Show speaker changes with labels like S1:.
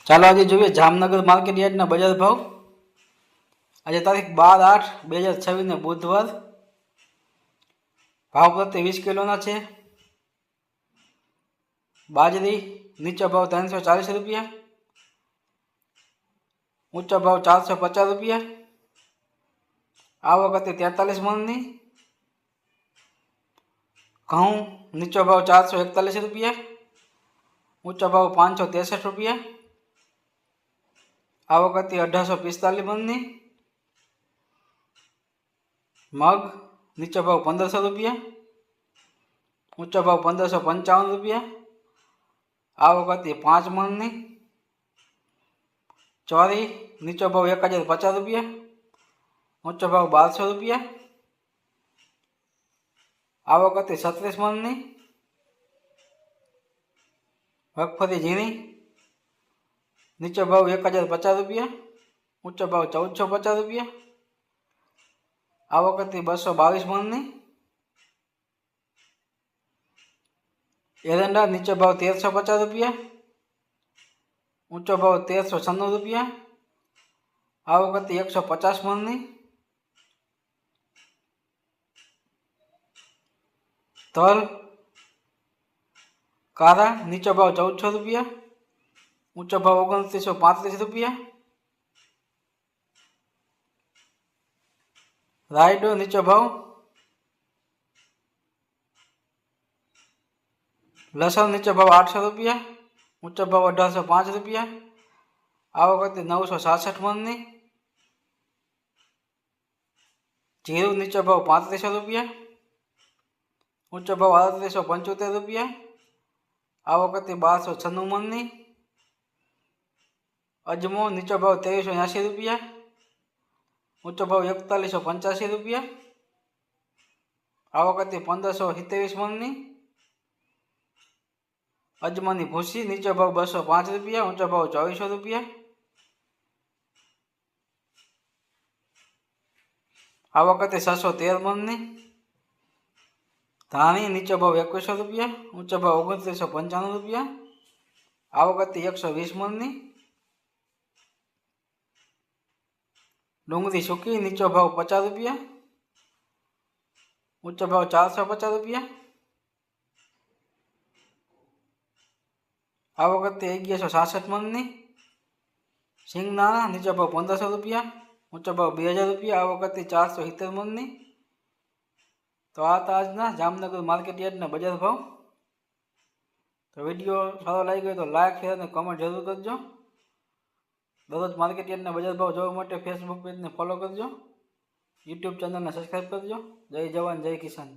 S1: ચાલો આજે જોઈએ જામનગર માર્કેટ યાર્ડના બજાર ભાવ। આજે તારીખ 12/8/2026 ને બુધવાર। ભાવ પ્રતિ 20 કિલોના છે। બાજરી નીચો ભાવ 340 રૂપિયા, ઊંચો ભાવ 450 રૂપિયા। આવક હતી 43 મણની। ઘઉં નીચો ભાવ 441 રૂપિયા, ઊંચો ભાવ 563 રૂપિયા। आवक હતી 1845 મણની। मग नीचो भाव 1500 रुपया, ऊंचो भाव 1555 रुपया। आवक હતી 5 मणनी। चोरी नीचो भाव 1050 रुपया, ऊंचो भाव 1200 रुपया। आवक હતી 36 मणनी। मगफली झीणी नीचो भाव 1050 रुपया, ऊंचो भाव 1450 रुपया। आवक હતી 222 मणनी। एरंडा नीचो भाव 1350 रुपया, ऊंचो भाव 1396 रुपया। आवक હતી 150 मणनी। तल कारा नीचो भाव 1400 रुपया, ऊंचो भाव 2935 रुपया। रायडो नीचो भाव। लसन नीचो भाव 800 रुपया, ऊंचो भाव 1805 रुपया। आवक હતી 966 मणनी। जीरु नीचो भाव 3500 रुपया, ऊंचो भाव 3875 रुपया। आवक હતી 1296 मणनी। अजमो नीचो भाव 2380 रुपया, ऊंचो भाव 4185 रुपया। आवक હતી 1527 मणनी। अजमानी भूसी नीचो भाव 205 रुपया, ऊंचो भाव 2400 रुपया। आवक હતી 613 मणनी। धाणी नीचो भाव 2100 रुपया, ऊंचो भाव 2995 रुपया। आवक હતી 120 मणनी। डूंगरी सूकी नीचो भाव 50 रुपया, ऊंचो भाव 450 रुपया। आवक હતી 1166 मणनी। सींगदाणा नीचो भाव 1500 रुपया, ऊंचो भाव 2000 रुपया। आवक હતી 470 मणनी। तो आ था आजना जामनगर मार्केट यार्डना बजार भाव। तो वीडियो सारो लागी गयो तो लाइक शेयर ने कमेंट जरूर करजो। दररोज मार्केट यार्डना बजार भाव जोवा माटे फेसबुक पेज ने फॉलो करजो, यूट्यूब चैनल ने सब्सक्राइब करजो। जय जवान जय किसान।